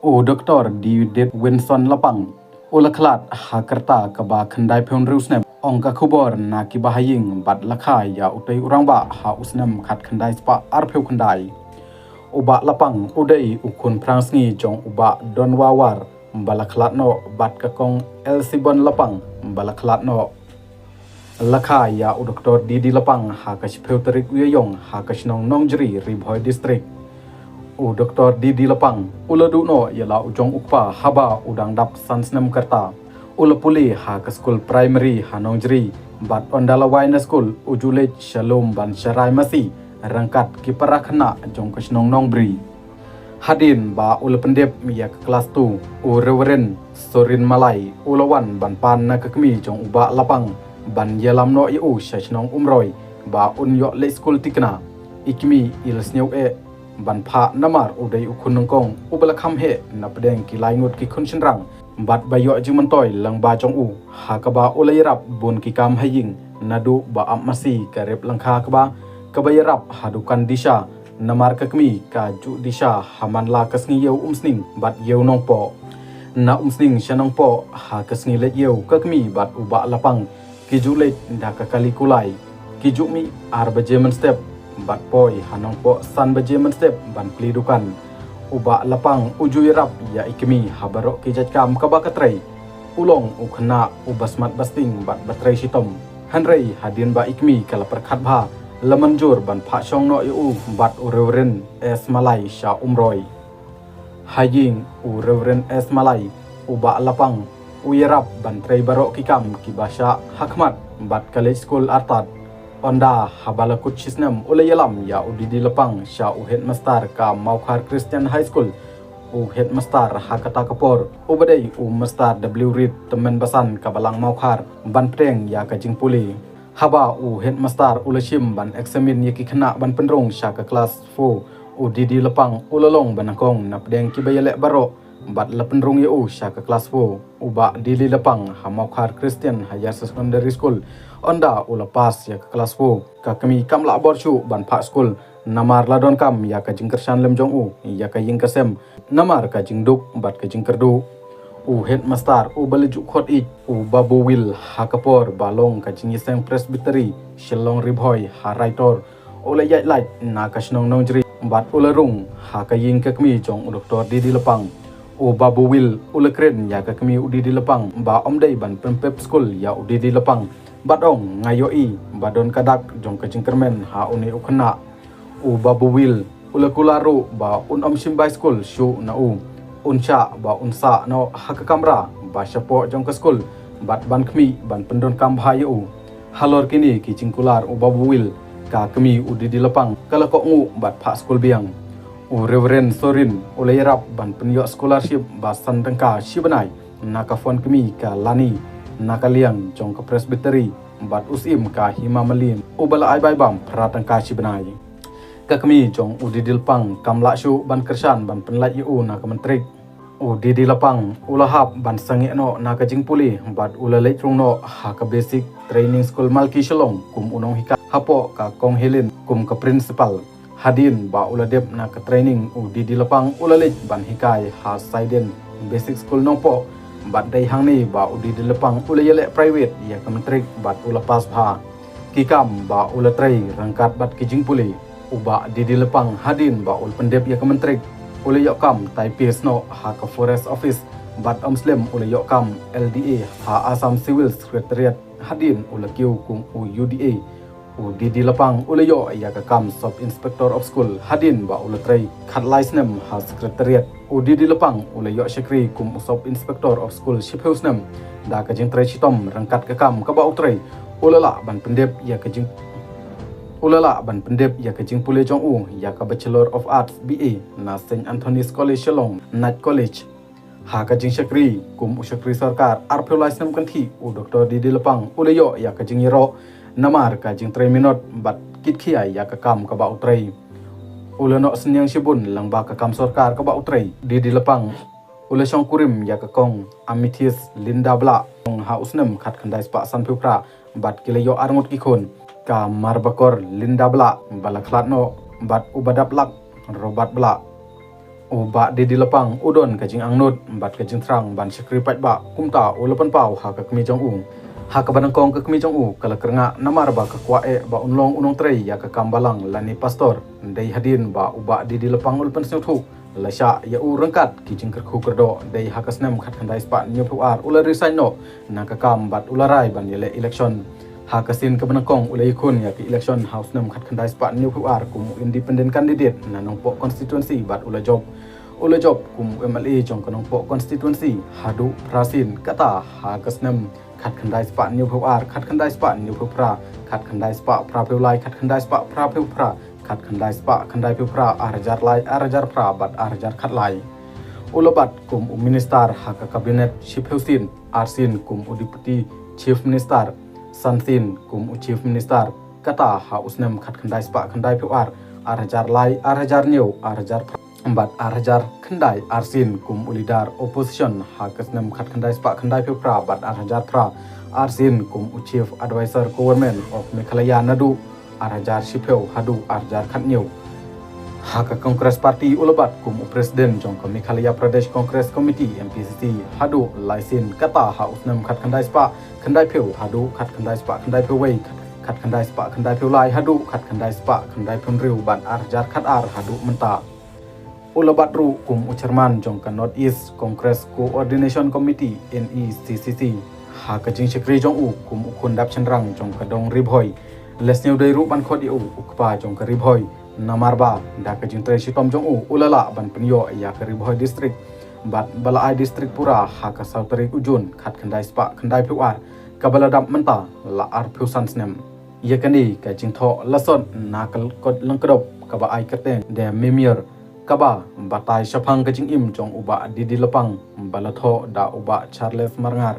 O Dr. David Winson Lapang ulaklat hakerta kaba khandai phon rusnem ongka khubor na ki bahaying bat lakhai ya utei urangba ha usnem khat khandai spa arpheu khandai uba lapang udei ukun prangsngi jong uba donwawar balakhlat no bat kakong elsibon lapang balakhlat no lakhai ya u Dr. Didi Lapang ha kashpheu tarik uyong ha kashnong nongjri ribhoi district u Dr. Didi Lapang uladu no yala ujong ukpa haba udang dap sansnem karta ulapuli ha ke school primary hanongjri bat ondalawai na school ujule shalom ban sharai masi rangkat ki parakhna jong kasnong nongbri hadin ba ulapendep ya ke kelas 2 u Reverend Sorin Malai ulawan ban pan na kekmi jong uba lapang ban yalam no yu shashnong umroi ba unyo le school tikna ikmi ilsnyau ban pha namar udai ukhunungkong ubalakham he napdeng ki laingut ki khunshinrang bat bayo jimantoi langba jong u hakaba ulayrap bun ki kam haying nadu ba amasi karep langkha kaba kabayarap hadukan disha namar kakmi ka ju disha hamanla kasngi yeu umsning bat yeu nongpo na umsning shanongpo ha kasngi let yeu kakmi bat uba lapang ki ju let ndaka kali kulai ki ju mi arbajeman step bat poi hanong po san bajeman step ban plidukan uba lapang ujui rap ya ikmi habaro kijat kam kabakatrai ulong ukhna ubasmat basting bat batrai sitom hanrei hadin ba ikmi kala perkhat bha lamanjur ban pha shong no yu bat ureuren es malai sha umroi haying ureuren es malai uba lapang uyerap ban trai baro kikam kibasha hakmat bat college school artat onda habalakut chisnam ulayalam ya udidi lapang sha u headmaster ka Maukhar Christian High School u headmaster hakata kapor ubadai u master W Reed temen basan ka balang Maukhar ban preng ya ka jingpuli haba u headmaster ulashim ban examin yaki khna ban penrong sha ka class 4 udidi lapang ulalong banakong napdeng ki bayale baro bat lapenrong yu sha ka class 4 uba dili lapang ha Maukhar Christian Higher Secondary School onda ulapas ya ke kelas 4 ka kami kamla borchu ban pha school namar ladon kam ya ka jingkersan lem jong u ya ka ying kasem namar ka jingduk bat ka jingkerdu u headmaster u baleju khot I u babu will hakapor balong ka jingiseng presbytery shillong ribhoi ha raitor ula yai light na ka snong nongjri bat ularung ha ka ying ka kami jong Dr. Didi Lapang u babu will ulakren ya ka kami u Didi Lapang ba omdei ban pempep school ya u Didi Lapang badong ngayoi badon kadak jong kajingkermen ha uni ukhna u babu will ulakularu ba om simbai school shu na u unsha ba unsa no hakakamra ba syapo jong ke school bat ban khmi ban pendon kam bhayu halor kini ki cingkular u babu will ka kemi u Didi Lapang kalako ngu bat pha school biang u Reverend Sorin ulayrap ban penyo scholarship ba sandangka shibanai nakafon kemi ka lani nakaliang jong ke presbytery bat usim ka himamalin ubala ai bai bam pratangka sibenai ka kami jong u Didi Lapang kamla shu ban kersan ban penlat yu na ka mentrik u Didi Lapang ulahap ban sange no na ka jingpuli bat ulalai trung no ha ka basic training school malki shalong kum unong hika hapo ka kong helin kum ka principal hadin ba uladep na ka training u Didi Lapang ulalai ban hikai ha saiden basic school nongpo bat dai hangni ba u Didi Lapang ulayale private ya kementrik bat ulapas bha kikam ba ulatrai rangkat bat kijingpuli uba Didi Lapang hadin ba ul pendep ya kementrik ulayokam taipis no ha ka forest office bat muslim ulayokam LDA ha Assam Civil Secretariat hadin ulakiu kum u UDA u Didi Lapang ulayo ya ka kam sub inspector of school hadin ba ulatrai khatlaisnem ha secretariat u Didi Lapang ulayo sekri kum sub inspector of school shiphausnem da ka jingtrai chitom rangkat ka kam ka ba utrai ulala ban pendep ya ka jing ulala ban pendep ya ka jingpule jong u ya ka bachelor of arts BA na St Anthony's College Shillong Night College ha ka jing sekri kum sekri sarkar arphulaisnem kanthi u Dr. Didi Lapang ulayo ya ka jingiro namar ka jing 3 minute bat kit khiai ya ka kam ka ba utrai ulano senyang sibun langba ka kam sarkar ka ba utrai Didi Lapang ulasong kurim ya ka kong Amethyst Linda Bla ha usnem khat khandai spa san phupra bat kilayo arngut ikon ka marbakor Linda Bla balakhlat no bat ubadap lak robat bla Uba di lepang udon kajing angnut bat kajing terang ban syakri pat ba kumta ulapan pau ha ka kemi jong u ha ka banangkong ka kemi jong u kala krenga namar ba ka kwae ba unong trei ya ka kambalang lani pastor dei hadin ba uba di lepang ulapan snuthu lasha ya u rengkat kijing kerku kerdo dei ha ka snem khat khandai spa nyu ar ula resign no na ka kam bat ularai ban yele election ha kasin ka banangkong ulai kun ya ki election house nam khat khandai spa new ar kum independent candidate na nong po constituency bat ula job kum MLA jong kanong po constituency hadu prasin kata ha kasnam khat khandai spa new ar khat khandai spa new pra khat khandai spa pra pelai khat khandai spa pra pra khat khandai spa khandai pra arjar lai arjar pra bat arjar khat lai ulabat kum minister ha ka cabinet chief hausin arsin kum deputy chief minister Santin kum chief minister kata ha usnem khat khandai spa khandai ar arjar lai arjar new arjar embat arjar khandai arsin kum ulidar opposition ha kasnem khat khandai spa khandai pra bat arjar pra arsin kum chief advisor government of Meghalaya nadu arjar shipeu hadu arjar khat new ha ka Congress Party ulabat kum presiden jong ka Meghalaya Pradesh Congress Committee MPCC hadu laisin kata ha usnem khat khandai spa khandai pheu hadu khat khandai spa khandai pheu wei khat khandai spa khandai pheu lai hadu khat khandai spa khandai phun riu ban arjar khat ar hadu menta ulabat ru kum chairman jong ka North East Congress Coordination Committee NECCC ha ka jing sekri jong u kum ukun dap chenrang jong ka dong ribhoi lesneu dei ru ban khot u ukpa jong ka ribhoi namarba da ka jing tre sitom jong u ulala ban penyo ya ka ribhoi district bat balai district pura ha ka sautari ujun khat khandai spa khandai pheu ar kabaladam menta la ar pheu san snem ye kani ka jing tho lason nakal kot langkrop ka ba ai kateng de memier kaba batai shapang ka jing im jong uba di lepang balatho da uba Charles Marngar